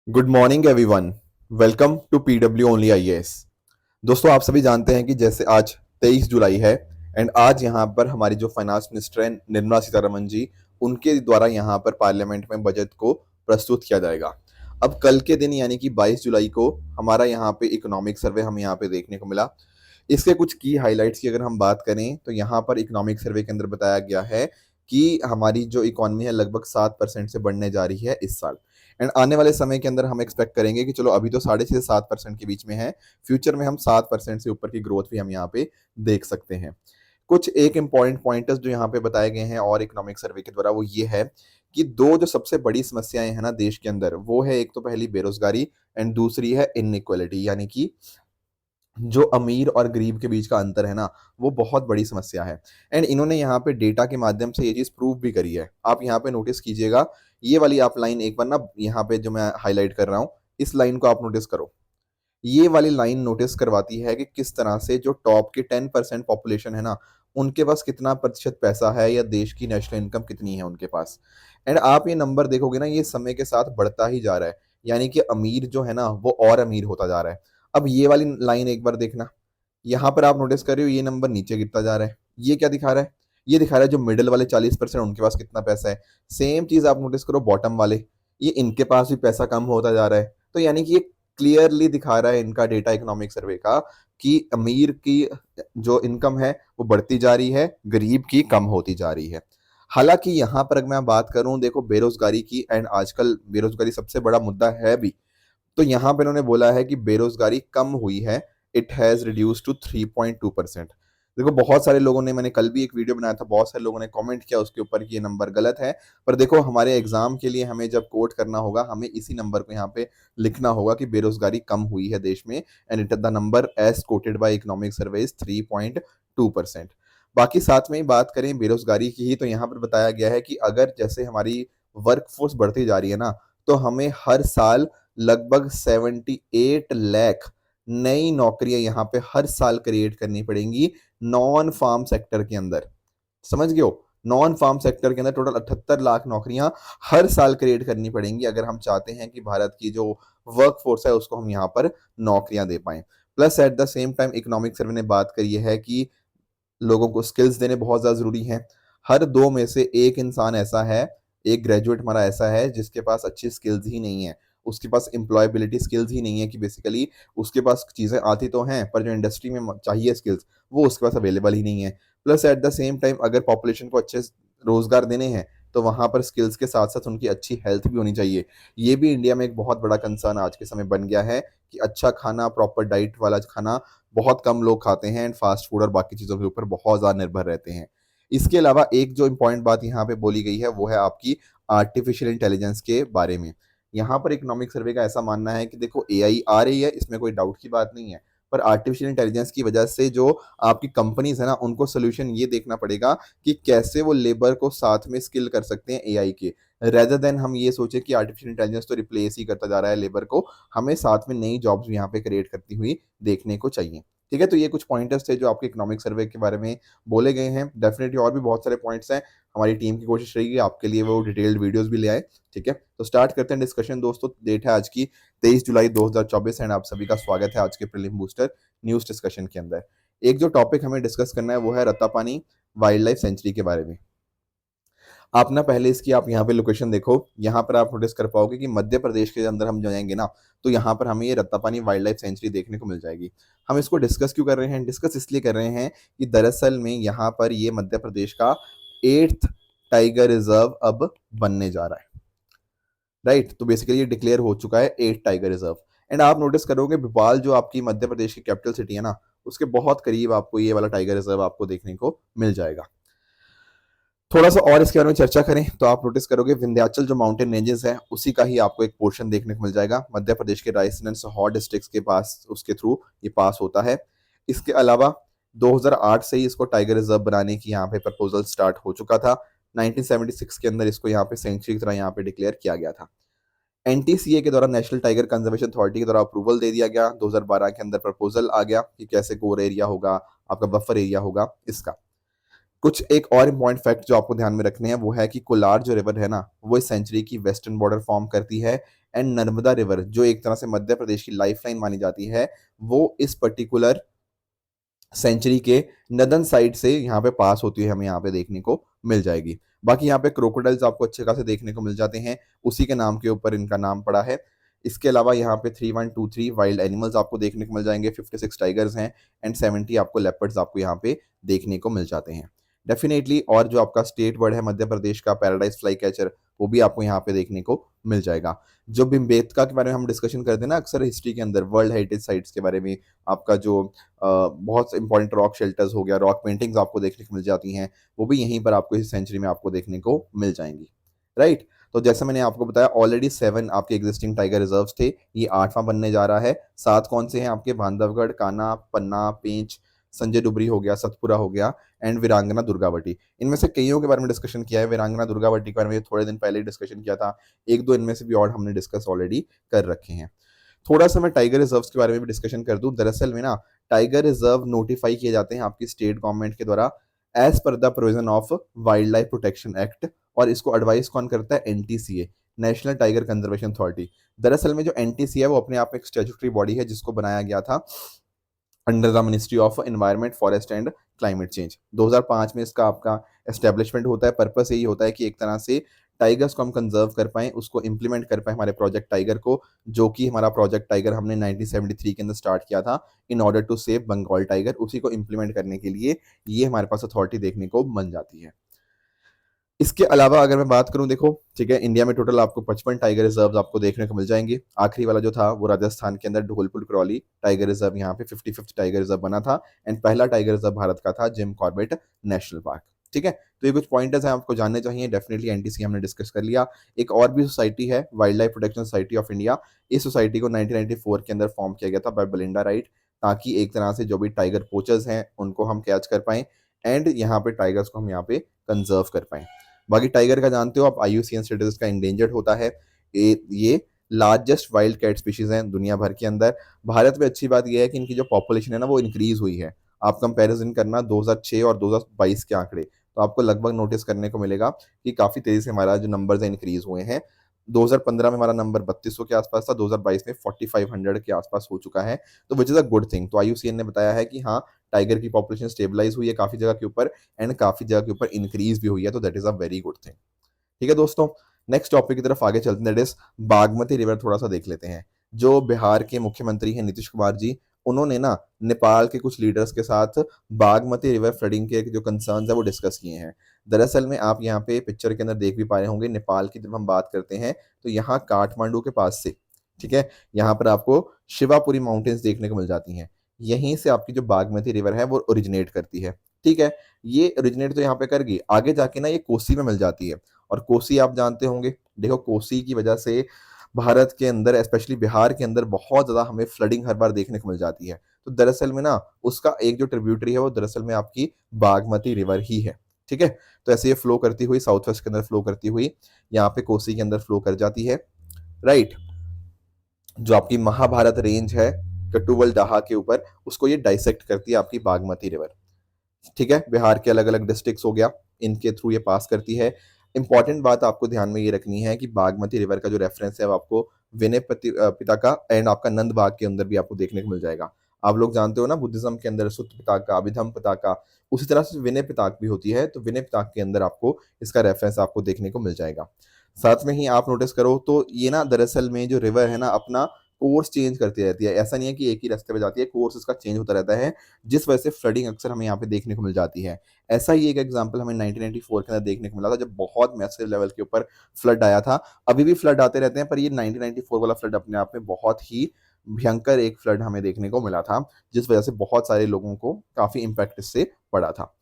Good morning everyone. Welcome to PW only IAS. दोस्तों, आप सभी जानते हैं कि जैसे आज 23 जुलाई है एंड आज यहाँ पर हमारी जो फाइनेंस मिनिस्टर है निर्मला सीतारमन जी, उनके द्वारा यहाँ पर पार्लियामेंट में बजट को प्रस्तुत किया जाएगा। अब कल के दिन यानी कि 22 जुलाई को हमारा यहाँ पे इकोनॉमिक सर्वे हमें यहाँ पे देखने को मिला। इसके कुछ की हाइलाइट्स की अगर हम बात करें तो यहाँ पर इकोनॉमिक सर्वे के अंदर बताया गया है कि हमारी जो इकोनॉमी है लगभग 7% से बढ़ने जा रही है इस साल। एंड आने वाले समय के अंदर हम एक्सपेक्ट करेंगे कि चलो अभी तो 6.5 से 7% के बीच में है, फ्यूचर में हम 7% से ऊपर की ग्रोथ भी हम यहाँ पे देख सकते हैं। कुछ एक इंपॉर्टेंट पॉइंटर्स जो यहाँ पे बताए गए हैं और इकोनॉमिक सर्वे के द्वारा वो ये है कि दो जो सबसे बड़ी समस्याएं हैं ना देश के अंदर, वो है एक तो पहली बेरोजगारी एंड दूसरी है इनइक्वालिटी, यानी कि जो अमीर और गरीब के बीच का अंतर है ना, वो बहुत बड़ी समस्या है। एंड इन्होंने यहाँ पे डेटा के माध्यम से ये चीज़ प्रूव भी करी है। आप यहाँ पे नोटिस कीजिएगा, ये वाली आप लाइन एक बार ना यहाँ पे जो मैं हाईलाइट कर रहा हूँ, इस लाइन को आप नोटिस करो। ये वाली लाइन नोटिस करवाती है कि किस तरह से जो टॉप के 10% पॉपुलेशन है ना, उनके पास कितना प्रतिशत पैसा है या देश की नेशनल इनकम कितनी है उनके पास। एंड आप ये नंबर देखोगे ना, ये समय के साथ बढ़ता ही जा रहा है, यानी कि अमीर जो है ना वो और अमीर होता जा रहा है। अब ये वाली लाइन एक बार देखना, यहाँ पर आप नोटिस कर रहे हो ये नंबर नीचे गिरता जा रहा है। ये क्या दिखा रहा है? ये दिखा रहा है जो मिडिल वाले 40% उनके पास कितना पैसा है। सेम चीज आप नोटिस करो बॉटम वाले, ये इनके पास भी पैसा कम होता जा रहा है। तो यानी कि ये क्लियरली दिखा रहा है इनका डेटा इकोनॉमिक सर्वे का कि अमीर की जो इनकम है वो बढ़ती जा रही है, गरीब की कम होती जा रही है। हालांकि यहाँ पर अगर मैं बात करूं देखो बेरोजगारी की, एंड आजकल बेरोजगारी सबसे बड़ा मुद्दा है भी, तो यहाँ पे उन्होंने बोला है कि बेरोजगारी कम हुई है, इट हैज रिड्यूस टू 3.2%। देखो बहुत सारे लोगों ने, मैंने कल भी एक वीडियो बनाया था, बहुत सारे लोगों ने कमेंट किया उसके ऊपर कि ये नंबर गलत है। पर देखो हमारे एग्जाम के लिए हमें जब कोट करना होगा, हमें इसी नंबर को यहाँ पे लिखना होगा कि बेरोजगारी कम हुई है देश में, and it the number as quoted by economic survey is 3.2%। बाकी साथ में ही बात करें बेरोजगारी की ही, तो यहाँ पर बताया गया है कि अगर जैसे हमारी वर्कफोर्स बढ़ती जा रही है ना, तो हमें हर साल लगभग 78 लाख नई नौकरियां यहाँ पे हर साल क्रिएट करनी पड़ेंगी नॉन फार्म सेक्टर के अंदर। समझ गए हो? नॉन फार्म सेक्टर के अंदर टोटल 78 लाख नौकरियां हर साल क्रिएट करनी पड़ेंगी अगर हम चाहते हैं कि भारत की जो वर्क फोर्स है उसको हम यहाँ पर नौकरियां दे पाए। Plus at the same time economic survey ने बात करी है कि लोगों को स्किल्स देने बहुत ज़्यादा ज़रूरी हैं। हर दो में से एक इंसान ऐसा है, एक ग्रेजुएट हमारा ऐसा है जिसके पास अच्छी स्किल्स ही नहीं है, उसके पास एम्प्लॉयबिलिटी स्किल्स ही नहीं है, कि बेसिकली उसके पास चीज़ें आती तो हैं पर जो इंडस्ट्री में चाहिए स्किल्स वो उसके पास अवेलेबल ही नहीं है। Plus at the same time अगर पॉपुलेशन को अच्छे रोजगार देने हैं तो वहाँ पर स्किल्स के साथ साथ उनकी अच्छी हेल्थ भी होनी चाहिए। ये भी इंडिया में एक बहुत बड़ा कंसर्न आज के समय बन गया है कि अच्छा खाना, प्रॉपर डाइट वाला खाना बहुत कम लोग खाते हैं एंड फास्ट फूड और बाकी चीज़ों के ऊपर बहुत ज़्यादा निर्भर रहते हैं। इसके अलावा एक जो इम्पॉर्टेंट बात यहाँ पे बोली गई है वो है आपकी आर्टिफिशियल इंटेलिजेंस के बारे में। यहाँ पर इकोनॉमिक सर्वे का ऐसा मानना है कि देखो एआई आ रही है, इसमें कोई डाउट की बात नहीं है, पर आर्टिफिशियल इंटेलिजेंस की वजह से जो आपकी कंपनीज है ना, उनको सोल्यूशन ये देखना पड़ेगा कि कैसे वो लेबर को साथ में स्किल कर सकते हैं एआई के, रेदर देन हम ये सोचे कि आर्टिफिशियल इंटेलिजेंस तो रिप्लेस ही करता जा रहा है लेबर को, हमें साथ में नई जॉब्स भी यहाँ पे क्रिएट करती हुई देखने को चाहिए। ठीक है, तो ये कुछ पॉइंटर्स थे जो आपके इकोनॉमिक सर्वे के बारे में बोले गए हैं। डेफिनेटली और भी बहुत सारे पॉइंट्स हैं, हमारी टीम की कोशिश रहेगी आपके लिए वो डिटेल्ड वीडियोस भी ले आए। ठीक है, तो स्टार्ट करते हैं डिस्कशन दोस्तों। डेट है आज की 23 जुलाई 2024 एंड आप सभी का स्वागत है आज के प्रीलिम बूस्टर न्यूज डिस्कशन के अंदर। एक जो टॉपिक हमें डिस्कस करना है वो है रत्तापानी वाइल्ड लाइफ सेंचुरी के बारे में। आप ना पहले इसकी आप यहाँ पे लोकेशन देखो, यहाँ पर आप नोटिस कर पाओगे कि मध्य प्रदेश के अंदर हम जाएंगे ना, तो यहाँ पर हमें ये रत्तापानी वाइल्ड लाइफ सेंचुरी देखने को मिल जाएगी। हम इसको डिस्कस क्यों कर रहे हैं? डिस्कस इसलिए कर रहे हैं कि दरअसल में यहाँ पर ये मध्य प्रदेश का 8th टाइगर रिजर्व अब बनने जा रहा है। राइट, तो बेसिकली ये डिक्लेयर हो चुका है 8th टाइगर रिजर्व। एंड आप नोटिस करोगे भोपाल जो आपकी मध्य प्रदेश की कैपिटल सिटी है ना, उसके बहुत करीब आपको ये वाला टाइगर रिजर्व आपको देखने को मिल जाएगा। थोड़ा सा और इसके बारे में चर्चा करें तो आप नोटिस करोगे विंध्याचल जो माउंटेन रेंजेस है उसी का ही आपको एक पोर्शन देखने को मिल जाएगा। मध्य प्रदेश के रायसेन एंड सीहोर डिस्ट्रिक्ट्स के पास उसके थ्रू ये पास होता है। इसके अलावा 2008 से ही इसको टाइगर रिजर्व बनाने की यहाँ पे प्रपोजल स्टार्ट हो चुका था। 1976 के अंदर इसको यहाँ पे सेंचुरी की तरह यहाँ पे डिक्लेयर किया गया था। एनटीसीए के द्वारा, नेशनल टाइगर कंजर्वेशन अथॉरिटी के द्वारा अप्रूवल दे दिया गया। 2012 के अंदर प्रपोजल आ गया कि कैसे कोर एरिया होगा, आपका बफर एरिया होगा इसका। कुछ एक और इम्पॉर्टेंट फैक्ट जो आपको ध्यान में रखने हैं वो है कि कोलार जो रिवर है ना, वो इस सेंचुरी की वेस्टर्न बॉर्डर फॉर्म करती है एंड नर्मदा रिवर जो एक तरह से मध्य प्रदेश की लाइफलाइन मानी जाती है, वो इस पर्टिकुलर सेंचुरी के नदन साइड से यहाँ पे पास होती है, हमें यहाँ पे देखने को मिल जाएगी। बाकी यहाँ पे क्रोकोडाइल्स आपको अच्छे खासे देखने को मिल जाते हैं, उसी के नाम के ऊपर इनका नाम पड़ा है। इसके अलावा यहाँ पे 3123 वाइल्ड एनिमल्स आपको देखने को मिल जाएंगे, 56 टाइगर्स हैं एंड 70 आपको लेपर्ड्स आपको यहाँ पे देखने को मिल जाते हैं डेफिनेटली। और जो आपका स्टेट बर्ड है मध्य प्रदेश का पैराडाइज फ्लाई कैचर, वो भी आपको यहाँ पे देखने को मिल जाएगा। जो भिमबेटका के बारे में हम डिस्कशन करते हैं ना अक्सर हिस्ट्री के अंदर, वर्ल्ड हेरिटेज साइट्स के बारे में, आपका जो बहुत इंपॉर्टेंट रॉक शेल्टर्स हो गया, रॉक पेंटिंग्स आपको देखने को मिल जाती हैं, वो भी यहीं पर आपको इस सेंचुरी में आपको देखने को मिल जाएंगी, राइट। तो जैसे मैंने आपको बताया ऑलरेडी 7 आपके एग्जिस्टिंग टाइगर रिजर्व्स थे, ये 8वां बनने जा रहा है। 7 कौन से हैं आपके? बांधवगढ़, कान्हा, पन्ना, पेंच, संजय डुबरी हो गया, सतपुरा हो गया एंड वीरांगना दुर्गावती। इनमें से कईयों के बारे में डिस्कशन किया है, वीरांगना दुर्गावती के बारे में थोड़े दिन पहले डिस्कशन किया था, एक दो इनमें से भी और हमने डिस्कस ऑलरेडी कर रखे हैं। थोड़ा सा मैं टाइगर रिजर्व्स के बारे में भी डिस्कशन कर दूं। दरअसल में ना टाइगर रिजर्व नोटिफाई किए जाते हैं आपकी स्टेट गवर्नमेंट के द्वारा एज पर the provision of wildlife protection act, और इसको एडवाइस कौन करता है? NTCA, national tiger conservation authority. दरअसल में जो एनटीसीए है वो अपने आप में एक स्टैट्यूटरी बॉडी है जिसको बनाया गया था under the ministry of environment, forest and climate change. 2005 में इसका आपका एस्टेब्लिशमेंट होता है। पर्पस यही होता है कि एक तरह से टाइगर्स को हम कंजर्व कर पाएं, उसको इंप्लीमेंट कर पाएं हमारे प्रोजेक्ट टाइगर को, जो कि हमारा प्रोजेक्ट टाइगर हमने 1973 के अंदर स्टार्ट किया था in order to save Bengal tiger. उसी को इंप्लीमेंट करने के लिए ये हमारे पास अथॉरिटी देखने को बन जाती है। इसके अलावा अगर मैं बात करूं, देखो ठीक है, इंडिया में टोटल आपको 55 टाइगर रिजर्व आपको देखने को मिल जाएंगे। आखिरी वाला जो था वो राजस्थान के अंदर धौलपुर करौली टाइगर रिजर्व, यहाँ पे 55th टाइगर रिजर्व बना था एंड पहला टाइगर रिजर्व भारत का था जिम कॉर्बेट नेशनल पार्क। ठीक है, तो ये कुछ पॉइंटर्स हैं आपको जानने चाहिए। डेफिनेटली एनटीसी हमने डिस्कस कर लिया। एक और भी सोसाइटी है wild life protection society of India. इस सोसाइटी को 1994 के अंदर फॉर्म किया गया था बाय बेलिंडा राइट, ताकि एक तरह से जो भी टाइगर पोचर्स हैं उनको हम कैच कर पाएं एंड यहाँ पे टाइगर्स को हम यहाँ पे कंजर्व कर पाएं। बाकी टाइगर का जानते हो आप, IUCN स्टेटस का इंडेंजर्ड होता है। ये लार्जेस्ट वाइल्ड कैट स्पीशीज हैं दुनिया भर के अंदर। भारत में अच्छी बात यह है कि इनकी जो पॉपुलेशन है ना वो इंक्रीज हुई है। आप कंपैरिजन करना 2006 और 2022 के आंकड़े, तो आपको लगभग नोटिस करने को मिलेगा कि काफी तेजी से हमारा जो नंबर्स है इंक्रीज हुए हैं। 2015 में हमारा नंबर 3200 के आसपास था, 2022 में 4500 के आसपास हो चुका है, तो which is a good thing. तो IUCN ने बताया है कि हाँ, टाइगर की पॉपुलेशन स्टेबलाइज हुई है काफी जगह के ऊपर एंड काफी जगह के ऊपर इंक्रीज भी हुई है, तो that is a very good thing. ठीक है दोस्तों, नेक्स्ट टॉपिक की तरफ आगे चलते हैं, दैट इज बागमती रिवर थोड़ा सा देख लेते हैं। जो बिहार के मुख्यमंत्री हैं नीतीश कुमार जी, उन्होंने ना नेपाल के कुछ लीडर्स के साथ बागमती रिवर फ्लडिंग के जो कंसर्न्स है वो डिस्कस किए हैं। दरअसल में आप यहाँ पे पिक्चर के अंदर देख भी पा रहे होंगे, नेपाल की जब हम बात करते हैं तो यहाँ काठमांडू के पास से, ठीक है, यहाँ पर आपको शिवापुरी माउंटेन्स देखने को मिल जाती हैं। यहीं से आपकी जो बागमती रिवर है वो ओरिजिनेट करती है। ठीक है, ये ओरिजिनेट तो यहाँ पे कर गई, आगे जाके ना ये कोसी में मिल जाती है। और कोसी आप जानते होंगे, देखो कोसी की वजह से भारत के अंदर स्पेशली बिहार के अंदर बहुत ज्यादा हमें फ्लडिंग हर बार देखने को मिल जाती है। तो दरअसल में ना उसका एक जो ट्रिब्यूटरी है वो दरअसल में आपकी बागमती रिवर ही है। ठीक है, तो ऐसे ये फ्लो करती हुई साउथ वेस्ट के अंदर फ्लो करती हुई यहाँ पे कोसी के अंदर फ्लो कर जाती है, राइट। जो आपकी महाभारत रेंज है कटुवल डाहा के ऊपर, उसको ये डाइसेक्ट करती है आपकी बागमती रिवर। ठीक है, बिहार के अलग अलग डिस्ट्रिक्ट्स हो गया, इनके थ्रू ये पास करती है। इंपॉर्टेंट बात आपको ध्यान में ये रखनी है कि बागमती रिवर का जो रेफरेंस है वो आपको विनय पिता का एंड आपका नंद बाग के अंदर भी आपको देखने को मिल जाएगा। आप लोग जानते हो ना बुद्धिज्म के अंदर सुत पिताका, अभिधम पिताका, उसी तरह से विनय पिताक भी होती है, तो विनय पिताक के अंदर आपको इसका रेफरेंस आपको देखने को मिल जाएगा। साथ में ही आप नोटिस करो तो ये ना दरअसल में जो रिवर है ना अपना कोर्स चेंज करती रहती है। ऐसा नहीं है कि एक ही रास्ते पे जाती है, कोर्स इसका चेंज होता रहता है, जिस वजह से फ्लडिंग अक्सर हमें यहाँ पे देखने को मिल जाती है। ऐसा ही एक एग्जांपल हमें 1994 के अंदर देखने को मिला था, जब बहुत मैसिव लेवल के ऊपर फ्लड आया था। अभी भी फ्लड आते रहते हैं, पर ये 1994 वाला फ्लड अपने आप में बहुत ही भयंकर एक फ्लड हमें देखने को मिला था, जिस वजह से बहुत सारे लोगों को काफी इंपैक्ट इससे पड़ा था।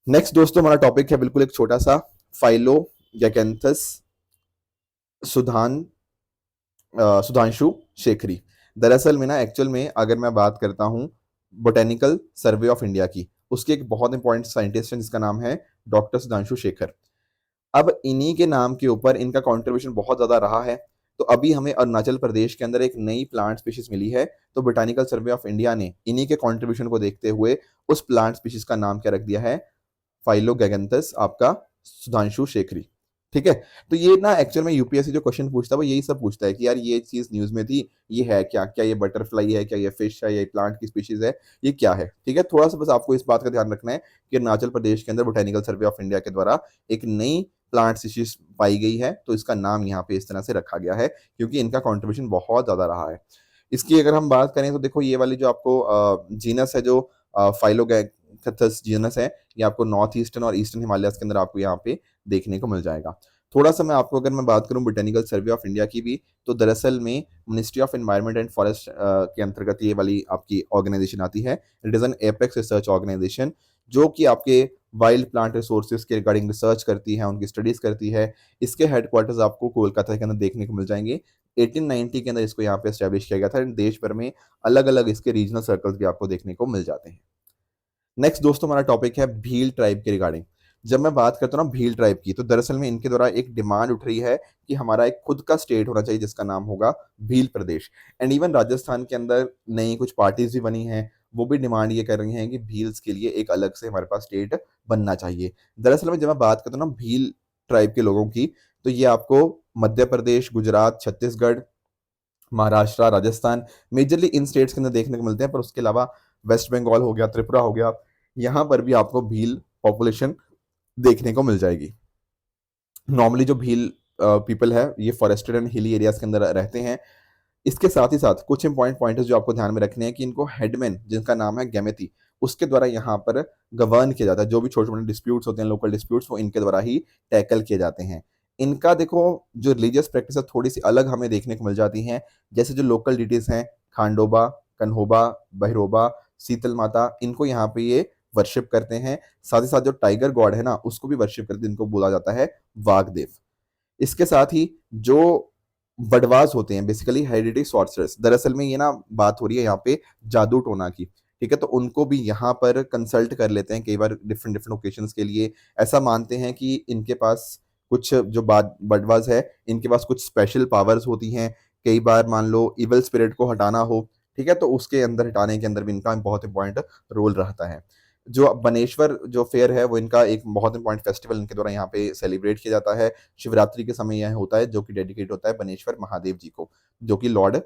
नेक्स्ट दोस्तों हमारा टॉपिक है बिल्कुल एक छोटा सा, फाइलो गैकेंथस सुधांशु शेखरी। दरअसल में ना एक्चुअल में अगर मैं बात करता हूँ बोटेनिकल सर्वे ऑफ इंडिया की, उसके एक बहुत इंपॉर्टेंट साइंटिस्ट हैं जिसका नाम है डॉक्टर सुधांशु शेखर। अब इन्हीं के नाम के ऊपर इनका कंट्रीब्यूशन बहुत ज्यादा रहा है। तो अभी हमें अरुणाचल प्रदेश के अंदर एक नई प्लांट स्पीशीज मिली है, तो बोटेनिकल सर्वे ऑफ इंडिया ने इन्हीं के कंट्रीब्यूशन को देखते हुए उस प्लांट स्पीशीज का नाम क्या रख दिया है? फाइलोगैगेंथस आपका सुधांशु शेखरी। ठीक है। तो ये ना एक्चुअल में यूपीएससी जो क्वेश्चन पूछता है वो यही सब पूछता है कि यार ये चीज न्यूज में थी, ये है क्या, क्या ये बटरफ्लाई है, क्या ये फिश है, ये प्लांट की स्पीशीज है, ये क्या है। ठीक है, थोड़ा सा बस आपको इस बात का ध्यान रखना है कि अरुणाचल प्रदेश के अंदर बोटेनिकल सर्वे ऑफ इंडिया के द्वारा एक नई प्लांट स्पीशीज पाई गई है, तो इसका नाम यहाँ पे इस तरह से रखा गया है क्योंकि इनका कॉन्ट्रीब्यूशन बहुत ज्यादा रहा है। इसकी अगर हम बात करें तो देखो ये वाली जो आपको जीनस है, जो फाइलोगैक्टस जीनस है, ये आपको नॉर्थ ईस्टर्न और ईस्टर्न हिमालय के अंदर आपको यहाँ पे देखने को मिल जाएगा। थोड़ा सा मैं आपको अगर मैं बात करूं बोटेनिकल सर्वे ऑफ इंडिया की भी, तो दरअसल में ministry of environment and forest के अंतर्गत ये वाली आपकी ऑर्गेनाइजेशन आती है। It is an apex research organisation जो कि आपके वाइल्ड प्लांट रिसोर्सेज के रिगार्डिंग रिसर्च करती है, उनकी स्टडीज करती है। इसके हेडक्वार्टर्स आपको कोलकाता के अंदर देखने को मिल जाएंगे। 1890 के अंदर इसको यहाँ पे एस्टेब्लिश किया गया था। देश भर में अलग अलग इसके रीजनल सर्कल्स भी आपको देखने को मिल जाते हैं। नेक्स्ट दोस्तों हमारा टॉपिक है भील ट्राइब के रिगार्डिंग। जब मैं बात करता हूँ ना भील ट्राइब की, तो दरअसल में इनके द्वारा एक डिमांड उठ रही है कि हमारा एक खुद का स्टेट होना चाहिए जिसका नाम होगा भील प्रदेश। एंड इवन राजस्थान के अंदर नई कुछ पार्टीज भी बनी हैं, वो भी डिमांड ये कर रही हैं कि भील्स के लिए एक अलग से हमारे पास स्टेट बनना चाहिए। दरअसल में जब मैं बात करता हूँ ना भील ट्राइब के लोगों की, तो ये आपको मध्य प्रदेश, गुजरात, छत्तीसगढ़, महाराष्ट्र, राजस्थान, मेजरली इन स्टेट्स के अंदर देखने को मिलते हैं। पर उसके अलावा वेस्ट बंगाल हो गया, त्रिपुरा हो गया, यहाँ पर भी आपको भील पॉपुलेशन देखने को मिल जाएगी। नॉर्मली जो भील पीपल है ये फॉरेस्टेड एंड हिली एरियाज के अंदर रहते हैं। इसके साथ ही साथ कुछ इंपॉर्टेंट पॉइंट्स जो आपको ध्यान में रखने हैं कि इनको हेडमैन जिनका नाम है गैमेती, उसके द्वारा यहाँ पर गवर्न किया जाता है। जो भी छोटे छोटे डिस्प्यूट्स होते हैं, लोकल डिस्प्यूट्स, वो इनके द्वारा ही टैकल किए जाते हैं। इनका देखो जो रिलीजियस प्रैक्टिस है थोड़ी सी अलग हमें देखने को मिल जाती हैं। जैसे जो लोकल डिटीज हैं, खांडोबा, कन्होबा, भैरोबा, शीतल माता, इनको यहाँ पे ये वर्शिप करते हैं। साथ ही साथ जो टाइगर गॉड है ना, उसको भी वर्शिप करते हैं, इनको बोला जाता है वागदेव। इसके साथ ही जो बडवाज होते हैं, बेसिकली हेरिडिटी सॉर्सरर्स, दरअसल में ये ना बात हो रही है यहाँ पे जादू टोना की। ठीक है, तो उनको भी यहाँ पर कंसल्ट कर लेते हैं कई बार डिफरेंट डिफरेंट ओकेजन्स के लिए। ऐसा मानते हैं कि इनके पास कुछ जो बडवाज है, इनके पास कुछ स्पेशल पावर्स होती हैं। कई बार मान लो इवल स्पिरिट को हटाना हो, ठीक है, तो उसके अंदर हटाने के अंदर भी इनका बहुत इंपॉर्टेंट रोल रहता है। जो बनेश्वर जो फेयर है वो इनका एक बहुत इंपॉर्टेंट फेस्टिवल इनके द्वारा यहाँ पे सेलिब्रेट किया जाता है। शिवरात्रि के समय यह होता है, जो कि डेडिकेट होता है बनेश्वर महादेव जी को, जो कि लॉर्ड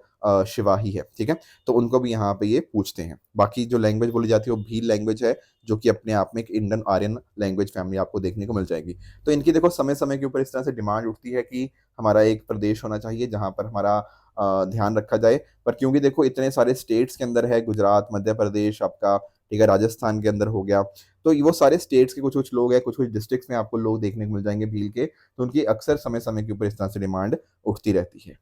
शिवा ही है। ठीक है, तो उनको भी यहाँ पे ये पूछते हैं। बाकी जो लैंग्वेज बोली जाती है वो भील लैंग्वेज है, जो कि अपने आप में एक इंडन आर्यन लैंग्वेज फैमिली आपको देखने को मिल जाएगी। तो इनकी देखो समय समय के ऊपर इस तरह से डिमांड उठती है कि हमारा एक प्रदेश होना चाहिए जहाँ पर हमारा ध्यान रखा जाए। पर क्योंकि देखो इतने सारे स्टेट्स के अंदर है, गुजरात, मध्य प्रदेश आपका, ठीक है, राजस्थान के अंदर हो गया, तो वो सारे स्टेट्स के कुछ कुछ लोग हैं, कुछ कुछ डिस्ट्रिक्ट्स में आपको लोग देखने को मिल जाएंगे भील के, तो उनकी अक्सर समय समय के ऊपर इस तरह से डिमांड उठती रहती है।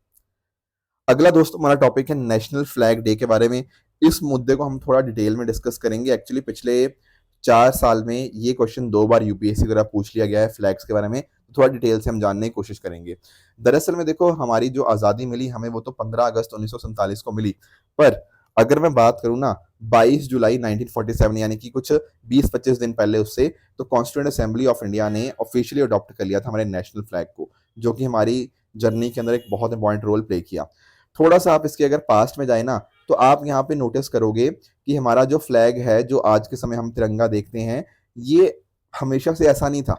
अगला दोस्तों हमारा टॉपिक है नेशनल फ्लैग डे के बारे में। इस मुद्दे को हम थोड़ा डिटेल में डिस्कस करेंगे। एक्चुअली पिछले 4 साल में ये क्वेश्चन 2 बार यूपीएससी द्वारा पूछ लिया गया है फ्लैग्स के बारे में, तो थोड़ा डिटेल से हम जानने की कोशिश करेंगे। दरअसल में देखो हमारी जो आज़ादी मिली हमें वो तो 15 अगस्त 1947 को मिली। पर अगर मैं बात करूँ ना 22 जुलाई 1947 यानी कि कुछ 20-25 दिन पहले उससे, तो कॉन्स्टिट्यूएंट असेंबली ऑफ इंडिया ने ऑफिशियली अडॉप्ट कर लिया था हमारे नेशनल फ्लैग को, जो कि हमारी जर्नी के अंदर एक बहुत इंपॉर्टेंट रोल प्ले किया। थोड़ा सा आप इसके अगर पास्ट में जाए ना, तो आप यहाँ पे नोटिस करोगे कि हमारा जो फ्लैग है, जो आज के समय हम तिरंगा देखते हैं, ये हमेशा से ऐसा नहीं था।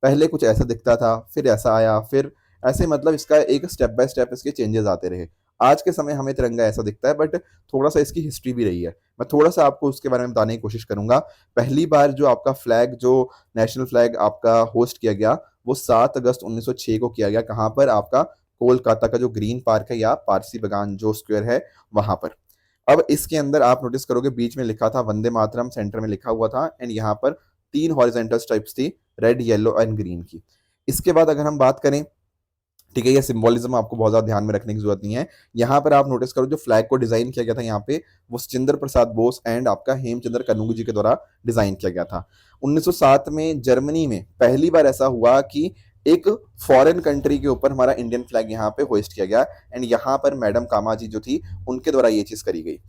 पहले कुछ ऐसा दिखता था, फिर ऐसा आया, फिर ऐसे, मतलब इसका एक स्टेप बाय स्टेप इसके चेंजेस आते रहे। आज के समय हमें तिरंगा ऐसा दिखता है, बट थोड़ा सा इसकी हिस्ट्री भी रही है। मैं थोड़ा सा आपको उसके बारे में बताने की कोशिश करूंगा। पहली बार जो आपका फ्लैग, जो नेशनल फ्लैग आपका होस्ट किया गया, वो 7 अगस्त 1906 को किया गया। कहाँ पर? आपका कोलकाता का जो ग्रीन पार्क है या पारसी बागान जो स्क्वायर है, वहां पर। अब इसके अंदर आप नोटिस करोगे बीच में लिखा था वंदे मातरम, सेंटर में लिखा हुआ था, एंड यहाँ पर 3 हॉरिजेंटल स्ट्राइप्स थी, रेड, येलो एंड ग्रीन की। इसके बाद अगर हम बात करें, ठीक है, ये सिंबोलिज्म आपको बहुत ज्यादा ध्यान में रखने की जरूरत नहीं है। यहाँ पर आप नोटिस करो जो फ्लैग को डिजाइन किया गया था यहाँ पे, वो सचिंद्र प्रसाद बोस एंड आपका हेमचंद्र कन्नूग जी के द्वारा डिजाइन किया गया था। 1907 में जर्मनी में पहली बार ऐसा हुआ कि एक फॉरेन कंट्री के ऊपर हमारा इंडियन फ्लैग यहाँ पे होस्ट किया गया, एंड यहाँ पर मैडम कामा जी जो थी, उनके द्वारा ये चीज करी गई।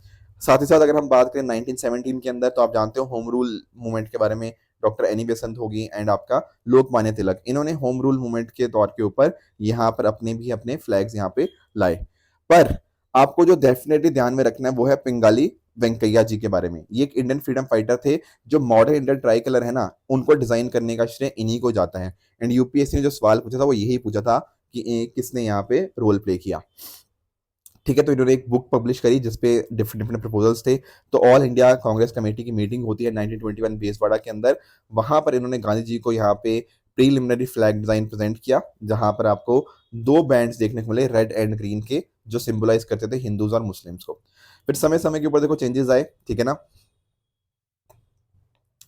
साथ ही साथ अगर हम बात करें 1917 के अंदर, तो आप जानते हो होम रूल मूवमेंट के बारे में, डॉक्टर एनी बेसेंट होगी एंड आपका लोकमान्य तिलक, इन्होंने होम रूल मूवमेंट के तौर के ऊपर यहाँ पर अपने फ्लैग्स यहाँ पे लाए। पर आपको जो डेफिनेटली ध्यान में रखना है वो है पिंगाली वेंकैया जी के बारे में। ये एक इंडियन फ्रीडम फाइटर थे, जो मॉडर्न इंडियन ट्राई कलर है ना, उनको डिजाइन करने का श्रेय इन्हीं को जाता है। एंड यूपीएससी ने जो सवाल पूछा था वो यही पूछा था कि किसने यहाँ पे रोल प्ले किया। ठीक है, तो इन्होंने एक बुक पब्लिश करी जिसपे डिफरेंट डिफरेंट प्रपोजल्स थे। तो ऑल इंडिया कांग्रेस कमेटी की मीटिंग होती है 1921 बेसवाड़ा के अंदर। वहां पर इन्होंने गांधी जी को यहाँ पे प्रीलिमिनरी फ्लैग डिजाइन प्रेजेंट किया, जहां पर आपको दो बैंड्स देखने को मिले रेड एंड ग्रीन के, जो सिंबलाइज करते थे हिंदूज और मुस्लिम्स को। फिर समय समय के ऊपर देखो चेंजेस आए, ठीक है ना।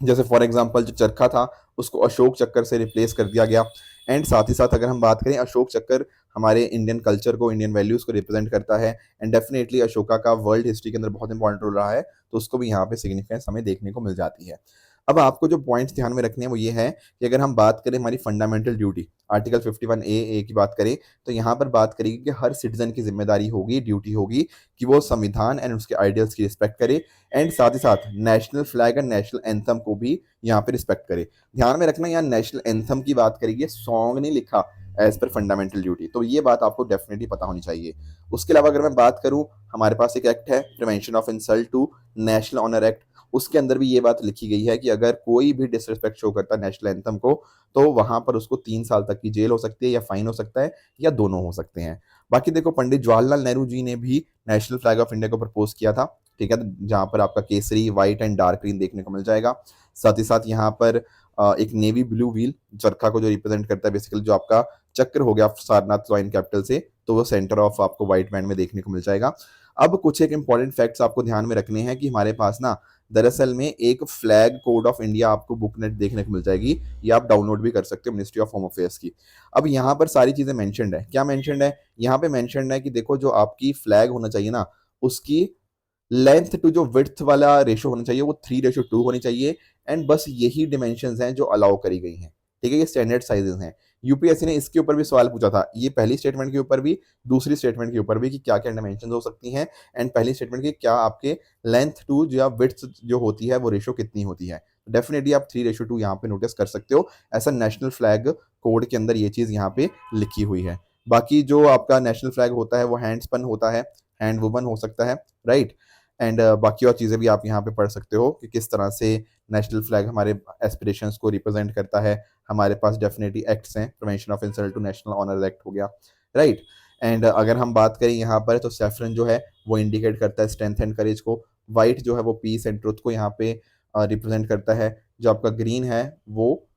जैसे फॉर एग्जांपल जो चरखा था उसको अशोक चक्कर से रिप्लेस कर दिया गया। एंड साथ ही साथ अगर हम बात करें, अशोक चक्कर हमारे इंडियन कल्चर को, इंडियन वैल्यूज को रिप्रेजेंट करता है। एंड डेफिनेटली अशोका का वर्ल्ड हिस्ट्री के अंदर बहुत इंपॉर्टेंट रोल रहा है, तो उसको भी यहाँ पे सिग्निफिकेंस हमें देखने को मिल जाती है। अब आपको जो पॉइंट्स ध्यान में रखने हैं वो ये है कि अगर हम बात करें हमारी फंडामेंटल ड्यूटी, आर्टिकल 51A की बात करें, तो यहाँ पर बात करेगी कि हर सिटीजन की जिम्मेदारी होगी, ड्यूटी होगी कि वो संविधान एंड उसके आइडियल्स की रिस्पेक्ट करे। एंड साथ ही साथ national flag and national anthem को भी यहाँ पे रिस्पेक्ट करे। ध्यान में रखना, यहाँ नेशनल एंथम की बात करेगी, सॉन्ग नहीं लिखा एज पर फंडामेंटल ड्यूटी, तो ये बात आपको डेफिनेटली पता होनी चाहिए। उसके अलावा अगर मैं बात करूं, हमारे पास एक एक्ट है prevention of insult to national honour act. उसके अंदर भी ये बात लिखी गई है कि अगर कोई भी डिसरिस्पेक्ट शो करता है नेशनल एंथम को, तो वहां पर उसको 3 साल तक की जेल हो सकती है, या फाइन हो सकता है, या दोनों हो सकते हैं। बाकी देखो, पंडित जवाहरलाल नेहरू जी ने भी नेशनल फ्लैग ऑफ इंडिया को प्रपोज किया था, ठीक है, जहां पर आपका Kesari, white and dark green देखने को मिल जाएगा। साथ ही साथ यहाँ पर एक नेवी ब्लू व्हील चरखा को जो रिप्रेजेंट करता है, बेसिकली जो आपका चक्र हो गया सारनाथ ज्वाइन कैपिटल से, तो वो सेंटर ऑफ आपको व्हाइट बैंड में देखने को मिल जाएगा। अब कुछ एक इंपॉर्टेंट फैक्ट्स आपको ध्यान में रखने हैं कि हमारे पास ना दरअसल में एक फ्लैग कोड ऑफ इंडिया आपको बुकनेट देखने को मिल जाएगी, ये आप डाउनलोड भी कर सकते हो मिनिस्ट्री ऑफ होम अफेयर्स की। अब यहाँ पर सारी चीजें मेंशन्ड है। क्या मेंशन्ड है? यहाँ पे मेंशन्ड है कि देखो, जो आपकी फ्लैग होना चाहिए ना, उसकी लेंथ टू जो विड्थ वाला रेशो होना चाहिए वो 3:2 होनी चाहिए। एंड बस यही डिमेंशंस हैं जो अलाउ करी गई हैं, ठीक है, ये स्टैंडर्ड साइजेस हैं। यूपीएससी ने इसके ऊपर भी सवाल पूछा था, ये पहली स्टेटमेंट के ऊपर भी, दूसरी स्टेटमेंट के ऊपर भी, कि क्या क्या डिमेंशन हो सकती हैं। एंड पहली स्टेटमेंट की क्या आपके लेंथ टू जो विड्थ जो होती है वो रेशो कितनी होती है। डेफिनेटली आप 3:2 यहाँ पे नोटिस कर सकते हो, ऐसा नेशनल फ्लैग कोड के अंदर ये चीज यहाँ पे लिखी हुई है। बाकी जो आपका नेशनल फ्लैग होता है वो हैंड स्पन होता है, हैंड वुवन हो सकता है, राइट। एंड बाकी और चीज़ें भी आप यहाँ पे पढ़ सकते हो कि किस तरह से नेशनल फ्लैग हमारे एस्पिरेशंस को रिप्रेजेंट करता है। हमारे पास डेफिनेटली एक्ट्स हैं, prevention of insult to national honour act हो गया, राइट। एंड अगर हम बात करें यहाँ पर, तो सैफरन जो है वो इंडिकेट करता है स्ट्रेंथ एंड करेज को, वाइट जो है वो पीस एंड ट्रुथ को यहाँ पे रिप्रेजेंट करता है, जो आपका ग्रीन है वो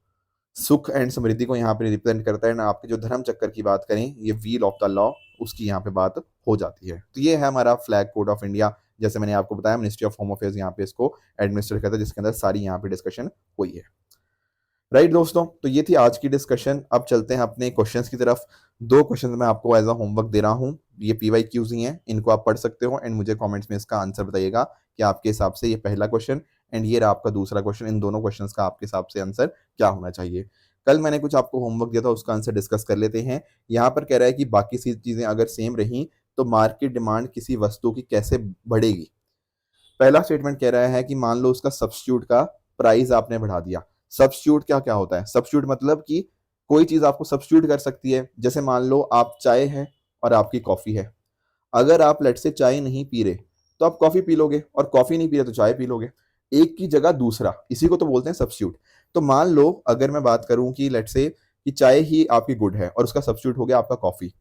सुख एंड समृद्धि को यहाँ पे रिप्रेजेंट करता है। ना आपके जो धर्म चक्कर की बात करें, ये व्हील ऑफ द लॉ, उसकी यहाँ पे बात हो जाती है। तो ये है हमारा फ्लैग कोड ऑफ इंडिया। जैसे मैंने आपको बताया, मिनिस्ट्री ऑफ होम अफेयर्स यहाँ पे इसको एडमिनिस्टर करता है, जिसके अंदर सारी यहाँ पे डिस्कशन हुई है, राइट दोस्तों। तो ये थी आज की डिस्कशन। अब चलते हैं अपने क्वेश्चंस की तरफ। दो क्वेश्चन मैं आपको एज अ होमवर्क दे रहा हूँ, ये PYQs ही हैं, इनको आप पढ़ सकते हो। एंड मुझे कमेंट्स में इसका आंसर बताइएगा कि आपके हिसाब से ये पहला क्वेश्चन एंड ये रहा आपका दूसरा क्वेश्चन, इन दोनों क्वेश्चंस का आपके हिसाब से आंसर क्या होना चाहिए। कल मैंने कुछ आपको होमवर्क दिया था, उसका आंसर डिस्कस कर लेते हैं। यहाँ पर कह रहा है कि बाकी सी चीजें अगर सेम रही तो मार्केट डिमांड किसी वस्तु की कैसे बढ़ेगी। पहला स्टेटमेंट कह रहा है कि मान लो उसका सब्स्टिट्यूट का प्राइस आपने बढ़ा दिया। सब्स्टिट्यूट क्या क्या होता है? सब्स्टिट्यूट मतलब कि कोई चीज आपको सब्स्टिट्यूट कर सकती है। जैसे मान लो आप चाय है और आपकी कॉफी है, अगर आप लेट से चाय नहीं पी रहे तो आप कॉफी पी लोगे, और कॉफी नहीं पी रहे तो चाय पी लोगे, एक की जगह दूसरा, इसी को तो बोलते हैं सब्स्टिट्यूट। तो मान लो अगर मैं बात करूं कि लेट से कि चाय ही आपकी गुड है और उसका सब्स्टिट्यूट हो गया आपका कॉफी,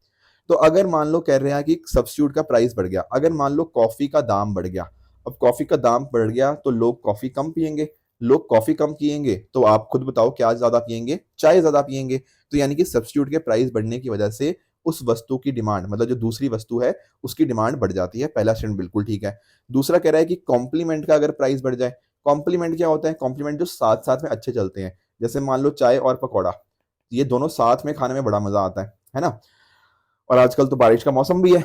तो अगर मान लो कह रहे हैं कि सब्स्टिट्यूट का प्राइस बढ़ गया, अगर मान लो कॉफी का दाम बढ़ गया, अब कॉफी का दाम बढ़ गया तो लोग कॉफी कम पियेंगे, लोग कॉफी कम पियेंगे तो आप खुद बताओ क्या ज्यादा पियेंगे? चाय ज्यादा पियेंगे। तो यानी कि सब्स्टिट्यूट के प्राइस बढ़ने की वजह से उस वस्तु की डिमांड, मतलब जो दूसरी वस्तु है उसकी डिमांड बढ़ जाती है। पहला स्टेटमेंट बिल्कुल ठीक है। दूसरा कह रहा है कि कॉम्प्लीमेंट का अगर प्राइस बढ़ जाए, कॉम्प्लीमेंट क्या होता है? कॉम्प्लीमेंट जो साथ साथ में अच्छे चलते हैं, जैसे मान लो चाय और पकौड़ा, ये दोनों साथ में खाने में बड़ा मजा आता है ना। और आजकल तो बारिश का मौसम भी है।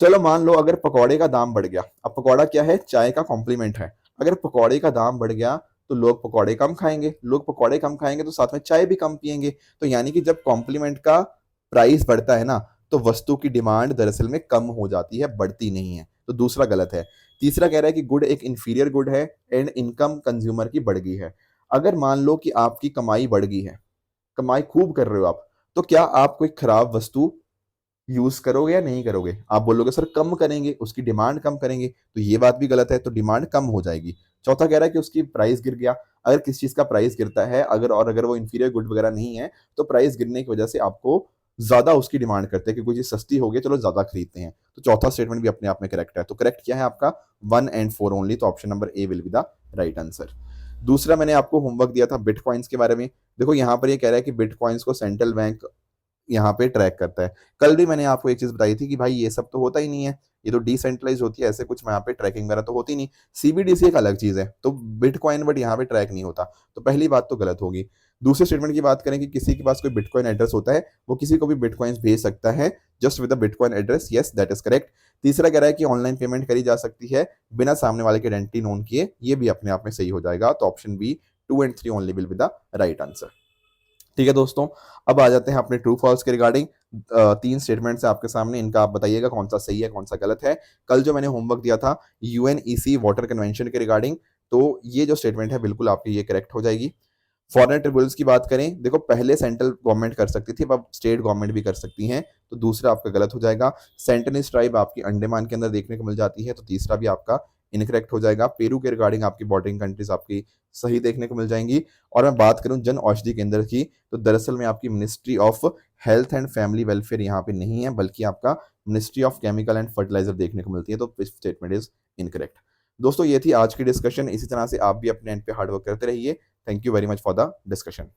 चलो मान लो अगर पकौड़े का दाम बढ़ गया, अब पकौड़ा क्या है? चाय का कॉम्प्लीमेंट है। अगर पकौड़े का दाम बढ़ गया तो लोग पकौड़े कम खाएंगे, लोग पकौड़े कम खाएंगे तो साथ में चाय भी कम पियेंगे। तो यानी कि जब कॉम्प्लीमेंट का प्राइस बढ़ता है ना, तो वस्तु की डिमांड दरअसल में कम हो जाती है, बढ़ती नहीं है। तो दूसरा गलत है। तीसरा कह रहा है कि गुड एक इंफीरियर गुड है एंड इनकम कंज्यूमर की बढ़ गई है। अगर मान लो कि आपकी कमाई बढ़ गई है, कमाई खूब कर रहे हो आप, तो क्या आप कोई खराब वस्तु यूज करोगे या नहीं करोगे। आप बोलोगे सर कम करेंगे, उसकी डिमांड कम करेंगे, तो ये बात भी गलत है, तो डिमांड कम हो जाएगी। चौथा कह रहा है कि उसकी प्राइस गिर गया। अगर किसी चीज का प्राइस गिरता है, अगर वो इंफीरियर गुड वगैरह नहीं है, तो प्राइस गिरने की वजह से आपको ज्यादा उसकी डिमांड करते हैं कि कोई चीज सस्ती हो गई, चलो ज्यादा खरीदते हैं। तो चौथा स्टेटमेंट भी अपने आप में करेक्ट है। तो करेक्ट क्या है आपका 1 एंड 4 ओनली, तो option number A will be the right answer. दूसरा मैंने आपको होमवर्क दिया था बिटकॉइंस के बारे में। देखो यहाँ पर ये कह रहा है कि बिटकॉइंस को सेंट्रल बैंक यहाँ पे ट्रैक करता है। कल भी मैंने आपको एक चीज बताई थी कि भाई ये सब तो होता ही नहीं है, ये तो डिसेंट्रलाइज होती है, ऐसे कुछ यहाँ पे ट्रैकिंग वगैरह तो होती नहीं। सीबीडीसी एक अलग चीज है, तो बिटकॉइन बट यहाँ पे ट्रैक नहीं होता, तो पहली बात तो गलत होगी। दूसरे स्टेटमेंट की बात करें कि किसी के पास कोई बिटकॉइन एड्रेस होता है, वो किसी को भी बिटकॉइंस भेज सकता है just with the bitcoin address, yes that is correct. तीसरा कह रहा है कि ऑनलाइन पेमेंट करी जा सकती है बिना सामने वाले की आइडेंटिटी नोन किए, ये भी अपने आप में सही हो जाएगा। तो option B 2 and 3 only will be the right answer. ठीक है दोस्तों, अब आ जाते हैं अपने ट्रू फॉल्स के रिगार्डिंग। 3 स्टेटमेंट्स है आपके सामने, इनका आप बताइएगा कौन सा सही है कौन सा गलत है। कल जो मैंने होमवर्क दिया था यूएनईसी वाटर कन्वेंशन के रिगार्डिंग, तो ये जो स्टेटमेंट है बिल्कुल आपकी ये करेक्ट हो जाएगी। फॉरेन ट्रिब्यूनल्स की बात करें, देखो पहले सेंट्रल गवर्नमेंट कर सकती थी, अब स्टेट गवर्नमेंट भी कर सकती हैं, तो दूसरा आपका गलत हो जाएगा। सेंटनीज ट्राइब आपकी अंडमान के अंदर देखने को मिल जाती है, तो तीसरा भी आपका इनकरेक्ट हो जाएगा। पेरू के रिगार्डिंग आपकी बॉर्डरिंग कंट्रीज आपकी सही देखने को मिल जाएंगी। और मैं बात करूं जन औषधि केंद्र की, तो दरअसल में आपकी ministry of health and family welfare यहाँ पे नहीं है, बल्कि आपका ministry of chemical and fertiliser देखने को मिलती है, तो स्टेटमेंट इज इनकरेक्ट। दोस्तों ये थी आज की डिस्कशन, इसी तरह से आप भी अपने एंड पे हार्डवर्क करते रहिए। Thank you very much for the discussion.